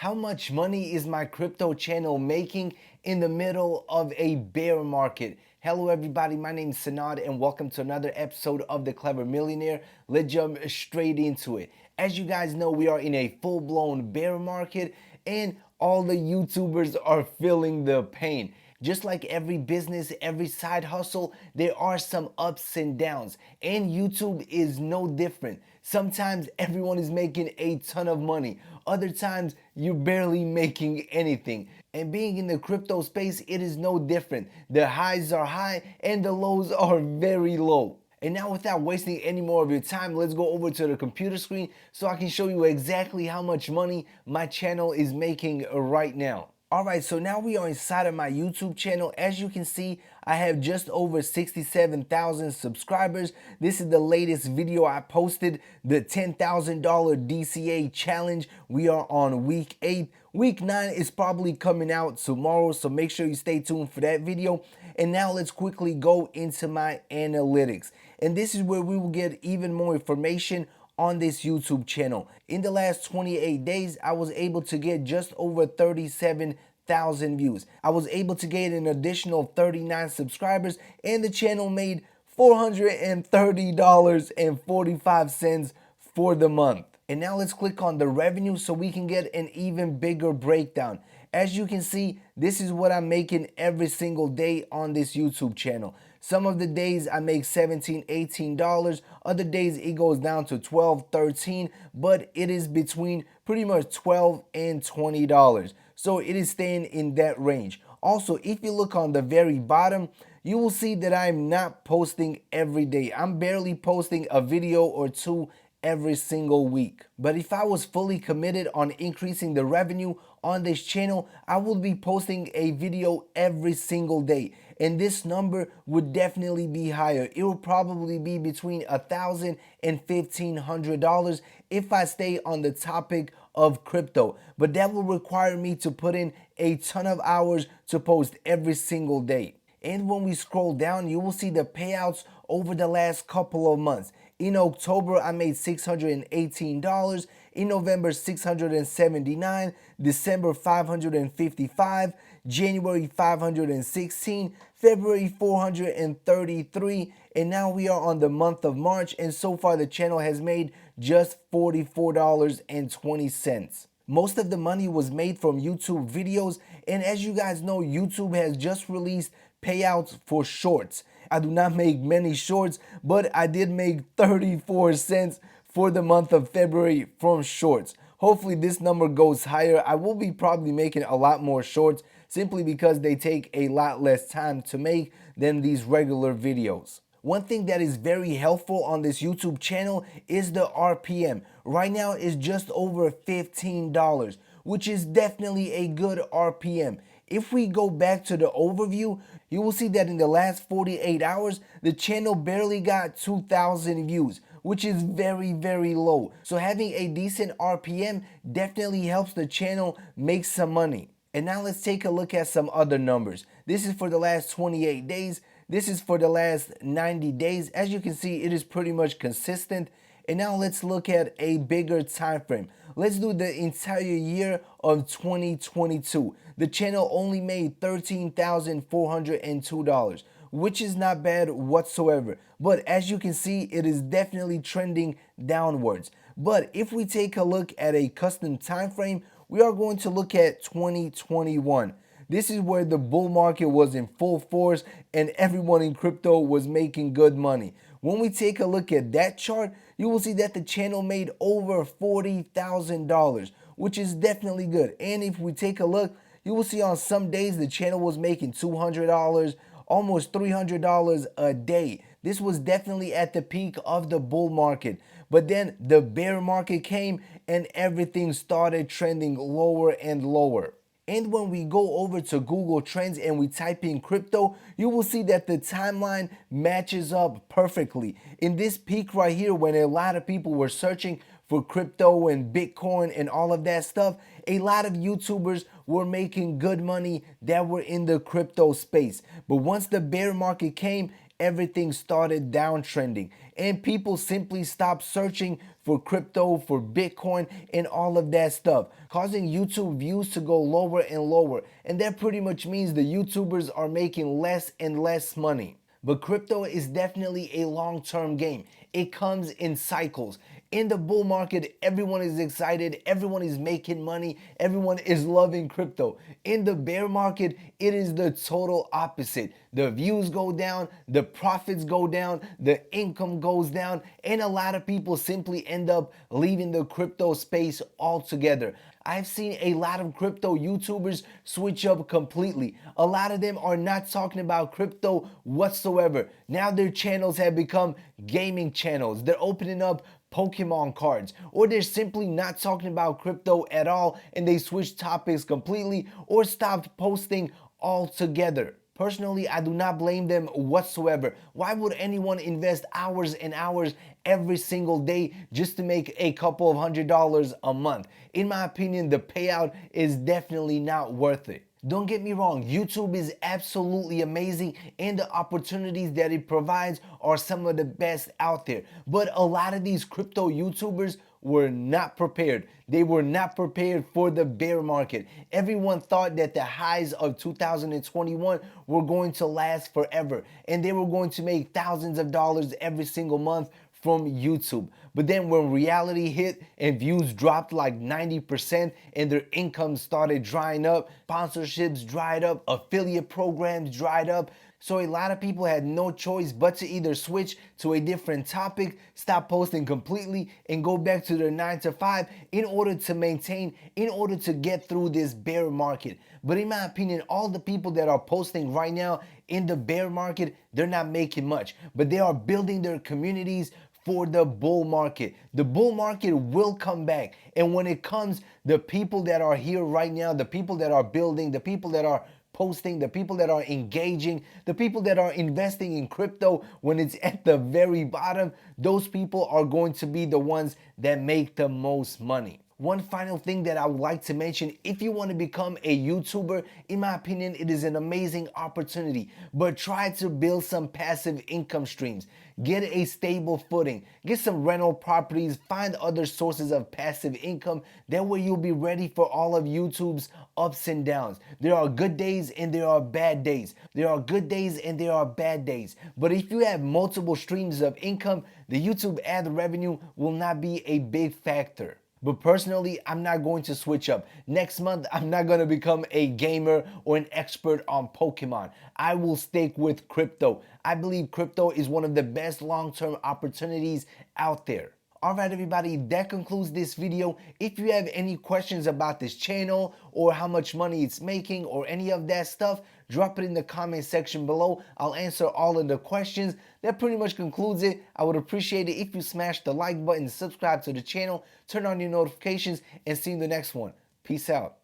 How much money is my crypto channel making in the middle of a bear market? Hello everybody, my name is Sanad and welcome to another episode of The Clever Millionaire. Let's jump straight into it. As you guys know, we are in a full-blown bear market and all the YouTubers are feeling the pain. Just like every business, every side hustle, there are some ups and downs, and YouTube is no different. Sometimes everyone is making a ton of money. Other times you're barely making anything. And being in the crypto space, it is no different. The highs are high and the lows are very low. And now without wasting any more of your time, let's go over to the computer screen so I can show you exactly how much money my channel is making right now. Alright, so now we are inside of my YouTube channel. As you can see, I have just over 67,000 subscribers. This is the latest video I posted, the $10,000 DCA challenge. We are on week 8. Week 9 is probably coming out tomorrow, so make sure you stay tuned for that video. And now let's quickly go into my analytics. And this is where we will get even more information on this YouTube channel. In the last 28 days, I was able to get just over 37,000 views. I was able to get an additional 39 subscribers and the channel made $430.45 for the month. And now let's click on the revenue so we can get an even bigger breakdown. As you can see, this is what I'm making every single day on this YouTube channel. Some of the days I make $17, $18. Other days it goes down to $12, $13, but it is between pretty much $12 and $20. So it is staying in that range. Also, if you look on the very bottom, you will see that I'm not posting every day. I'm barely posting a video or two every single week. But if I was fully committed on increasing the revenue on this channel, I would be posting a video every single day. And this number would definitely be higher. It will probably be between $1,000 and $1,500 if I stay on the topic of crypto. But that will require me to put in a ton of hours to post every single day. And when we scroll down, you will see the payouts over the last couple of months. In October, I made $618. In November, $679. December, $555. January, $516. February, $433. And now we are on the month of March, and so far the channel has made just $44.20. Most of the money was made from YouTube videos, and as you guys know, YouTube has just released payouts for shorts. I do not make many shorts, but I did make 34 cents for the month of February from shorts. Hopefully this number goes higher. I will be probably making a lot more shorts simply because they take a lot less time to make than these regular videos. One thing that is very helpful on this YouTube channel is the RPM. Right now it's just over $15, which is definitely a good RPM. If we go back to the overview, you will see that in the last 48 hours, the channel barely got 2,000 views, which is very, very low. So having a decent RPM definitely helps the channel make some money. And now let's take a look at some other numbers. This is for the last 28 days. This is for the last 90 days. As you can see, it is pretty much consistent. And now let's look at a bigger time frame. Let's do the entire year of 2022. The channel only made $13,402, which is not bad whatsoever. But as you can see, it is definitely trending downwards. But if we take a look at a custom time frame, we are going to look at 2021. This is where the bull market was in full force and everyone in crypto was making good money. When we take a look at that chart, you will see that the channel made over $40,000, which is definitely good. And if we take a look, you will see on some days the channel was making $200, almost $300 a day. This was definitely at the peak of the bull market. But then the bear market came and everything started trending lower and lower. And when we go over to Google Trends and we type in crypto, you will see that the timeline matches up perfectly. In this peak right here, when a lot of people were searching for crypto and Bitcoin and all of that stuff, a lot of YouTubers were making good money that were in the crypto space. But once the bear market came, everything started downtrending and people simply stopped searching for crypto, for Bitcoin, and all of that stuff, causing YouTube views to go lower and lower. And that pretty much means the YouTubers are making less and less money. But crypto is definitely a long-term game. It comes in cycles. In the bull market, everyone is excited, everyone is making money, everyone is loving crypto. In the bear market, it is the total opposite. The views go down, the profits go down, the income goes down, and a lot of people simply end up leaving the crypto space altogether. I've seen a lot of crypto YouTubers switch up completely. A lot of them are not talking about crypto whatsoever. Now their channels have become gaming channels. They're opening up Pokemon cards, or they're simply not talking about crypto at all and they switched topics completely or stopped posting altogether. Personally, I do not blame them whatsoever. Why would anyone invest hours and hours every single day just to make a couple of $100s a month? In my opinion, the payout is definitely not worth it. Don't get me wrong, YouTube is absolutely amazing and the opportunities that it provides are some of the best out there. But a lot of these crypto YouTubers were not prepared. They were not prepared for the bear market. Everyone thought that the highs of 2021 were going to last forever and they were going to make thousands of dollars every single month from YouTube. But then when reality hit and views dropped like 90% and their income started drying up, sponsorships dried up, affiliate programs dried up. So a lot of people had no choice but to either switch to a different topic, stop posting completely, and go back to their 9 to 5 in order to maintain, in order to get through this bear market. But in my opinion, all the people that are posting right now in the bear market, they're not making much, but they are building their communities for the bull market. The bull market will come back. And when it comes, the people that are here right now, the people that are building, the people that are posting, the people that are engaging, the people that are investing in crypto when it's at the very bottom, those people are going to be the ones that make the most money. One final thing that I would like to mention, if you want to become a YouTuber, in my opinion, it is an amazing opportunity, but try to build some passive income streams. Get a stable footing, get some rental properties, find other sources of passive income. That way you'll be ready for all of YouTube's ups and downs. There are good days and there are bad days. There are good days and there are bad days. But if you have multiple streams of income, the YouTube ad revenue will not be a big factor. But personally, I'm not going to switch up. Next month, I'm not going to become a gamer or an expert on Pokemon. I will stick with crypto. I believe crypto is one of the best long-term opportunities out there. Alright everybody, that concludes this video. If you have any questions about this channel or how much money it's making or any of that stuff, drop it in the comment section below. I'll answer all of the questions. That pretty much concludes it. I would appreciate it if you smash the like button, subscribe to the channel, turn on your notifications, and see you in the next one. Peace out.